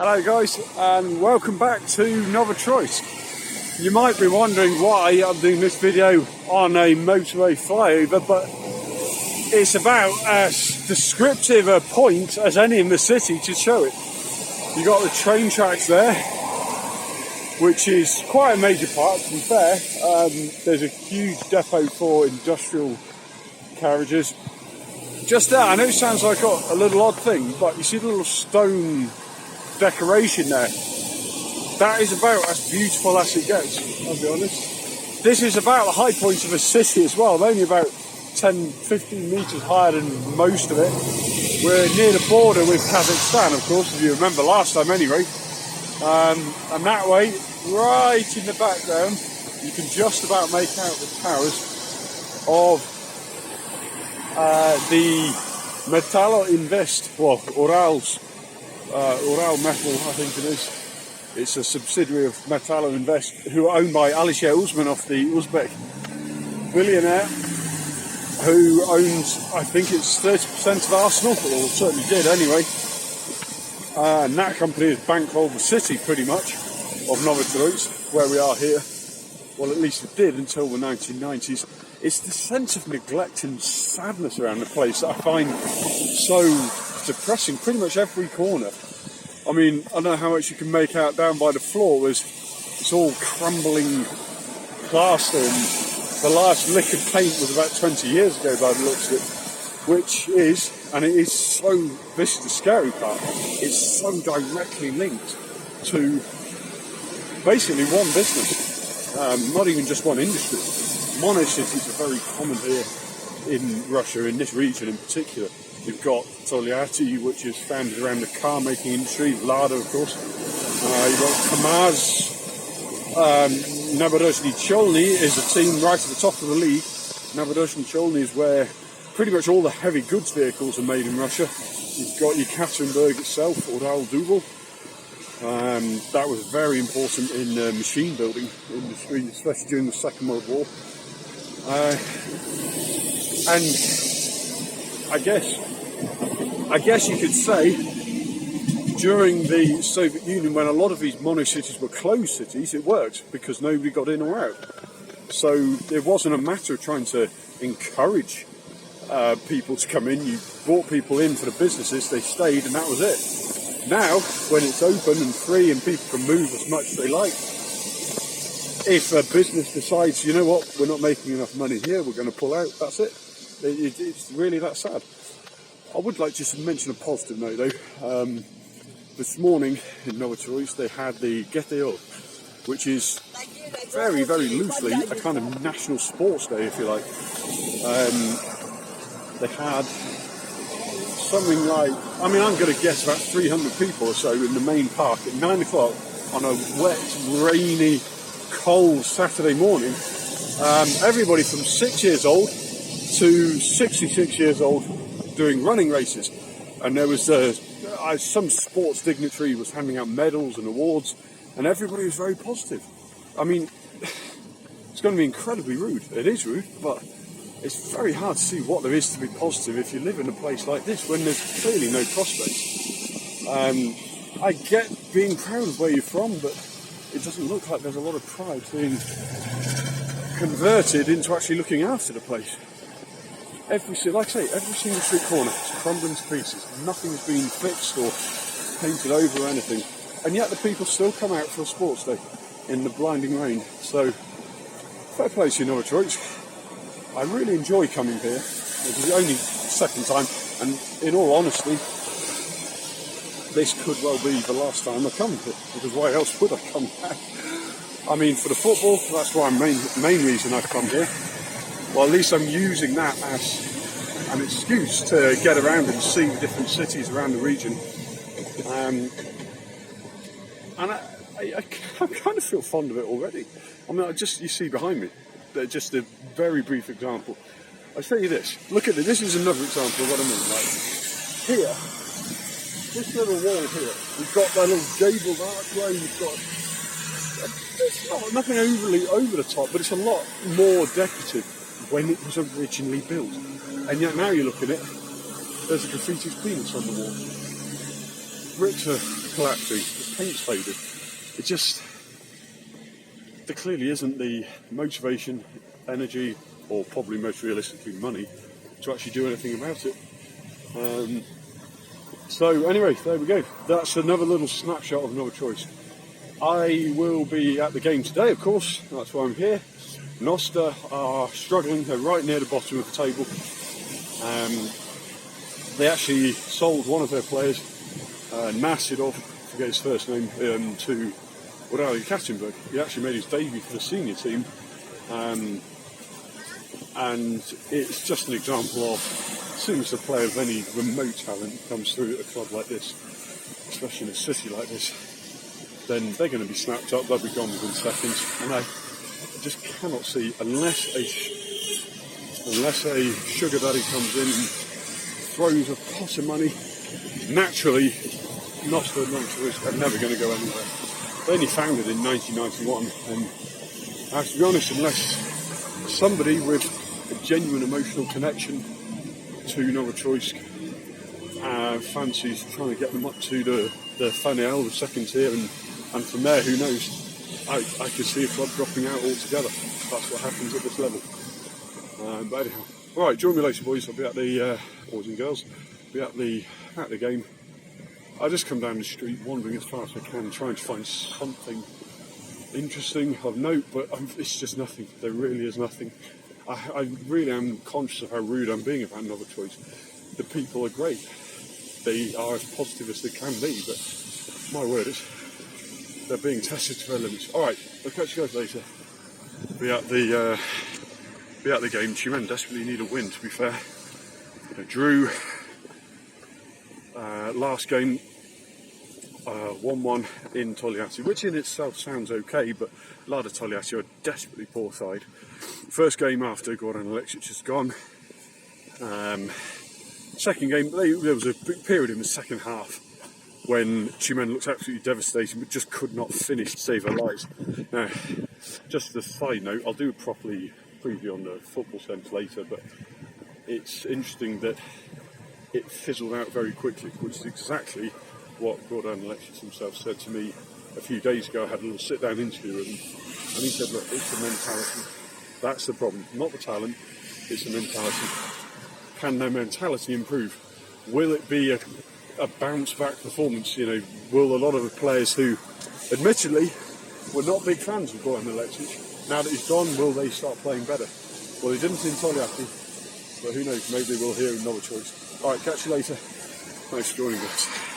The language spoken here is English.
Hello guys, and welcome back to Novotroitsk. You might be wondering why I'm doing this video on a motorway flyover, but it's about as descriptive a point as any in the city to show it. You got the train tracks there, which is quite a major part, to be fair. There's a huge depot for industrial carriages. Just there, I know it sounds like a little odd thing, but you see the little stone decoration there. That is about as beautiful as it gets, I'll be honest. This is about the high point of a city as well. They're only about 10-15 metres higher than most of it. We're near the border with Kazakhstan, of course, if you remember last time anyway. And that way, right in the background, you can just about make out the towers of the Metalo Invest, well, Ural Metal, I think it is. It's a subsidiary of Metalo Invest, who are owned by Alisher Usmanov, the Uzbek billionaire, who owns, I think it's 30% of Arsenal, or certainly did anyway. And that company has bankrolled the city, pretty much, of Novotroitsk, where we are here. Well, at least it did until the 1990s. It's the sense of neglect and sadness around the place that I find so depressing. Pretty much every corner. I mean, I don't know how much you can make out down by the floor. It's all crumbling plaster, and the last lick of paint was about 20 years ago by the looks of it. Which is, and it is so, this is the scary part, it's so directly linked to basically one business. Not even just one industry. Monocities are very common here in Russia, in this region in particular. You've got Tolyatti, which is founded around the car making industry, Lada, of course. You've got Kamaz. Novotroitsk Cholny is a team right at the top of the league. Novotroitsk Cholny is where pretty much all the heavy goods vehicles are made in Russia. You've got Yekaterinburg itself, Ural Dubal. That was very important in machine building industry, especially during the Second World War. And I guess you could say during the Soviet Union, when a lot of these mono-cities were closed cities, it worked because nobody got in or out. So it wasn't a matter of trying to encourage people to come in. You brought people in for the businesses, they stayed, and that was it. Now, when it's open and free and people can move as much as they like, if a business decides, you know what, we're not making enough money here, we're going to pull out, that's it. It's really that sad. I would like just to mention a positive note though. This morning in Novotroitsk they had the GTO, which is very, very loosely a kind of national sports day, if you like. They had something like, I mean, I'm going to guess about 300 people or so in the main park at 9 o'clock on a wet, rainy, cold Saturday morning. Everybody from 6 years old to 66 years old doing running races. And there was some sports dignitary was handing out medals and awards, and everybody was very positive. I mean, it's going to be incredibly rude. It is rude, but it's very hard to see what there is to be positive if you live in a place like this when there's clearly no prospects. I get being proud of where you're from, but it doesn't look like there's a lot of pride being converted into actually looking after the place. Like I say, every single street corner is crumbling to pieces. Nothing's been fixed or painted over or anything. And yet the people still come out for a sports day in the blinding rain. So, fair play to you, Novotroitsk. I really enjoy coming here. This is the only second time, and in all honesty, this could well be the last time I come here, because why else would I come back? I mean, for the football, that's why main reason I've come here. Well, at least I'm using that as an excuse to get around and see the different cities around the region. And I kind of feel fond of it already. I mean, you see behind me, just a very brief example. I'll show you this. Look at this. This is another example of what I mean. Like here, this little wall here, we've got that little gabled archway. We've got it's nothing overly over the top, but it's a lot more decorative when it was originally built. And yet now you look at it, there's a graffiti's peanuts on the wall. Bricks are collapsing, the paint's faded. It just, there clearly isn't the motivation, energy, or probably most realistically money to actually do anything about it. So anyway, there we go. That's another little snapshot of Novotroitsk. I will be at the game today, of course. That's why I'm here. Nosta are struggling. They're right near the bottom of the table. They actually sold one of their players, Nasidov, I forget his first name, to Katzenberg. He actually made his debut for the senior team. And it's just an example of, as soon as a player of any remote talent comes through at a club like this, especially in a city like this, then they're going to be snapped up, they'll be gone within seconds. And I just cannot see, unless a sugar daddy comes in and throws a pot of money, naturally, Novotroitsk and Novotroitsk are never going to go anywhere. They only founded in 1991, and I have to be honest, unless somebody with a genuine emotional connection to Novotroitsk fancies trying to get them up to the Fanel, the second tier, and from there, who knows, I could see a club dropping out altogether. That's what happens at this level. But anyhow, right, join me later, boys. I'll be at the boys and girls. Be at the game. I just come down the street, wandering as fast as I can, trying to find something interesting of note, but it's just nothing. There really is nothing. I really am conscious of how rude I'm being about Novotroitsk. The people are great. They are as positive as they can be, but my word is, they're being tested to their limits. All right, I'll catch you guys later. Be at the game. Tumen desperately need a win, to be fair. They drew last game 1-1 in Togliatti, which in itself sounds okay, but Lada Togliatti are a desperately poor side. First game after Goran Alexic is gone. Second game, there was a big period in the second half when Tumen looked absolutely devastating, but just could not finish to save their lives. Now, just as a side note, I'll do a properly preview on the football sense later, but it's interesting that it fizzled out very quickly, which is exactly what Goran Alexic himself said to me a few days ago. I had a little sit-down interview with him, and he said, look, it's the mentality. That's the problem. Not the talent, it's the mentality. Can their mentality improve? Will it be a bounce-back performance? You know, will a lot of the players who, admittedly, were not big fans of Goran Alexic, now that he's gone, will they start playing better? Well, they didn't in Togliatti, but who knows, maybe we'll hear in Novotroitsk. Alright, catch you later. Thanks for joining us.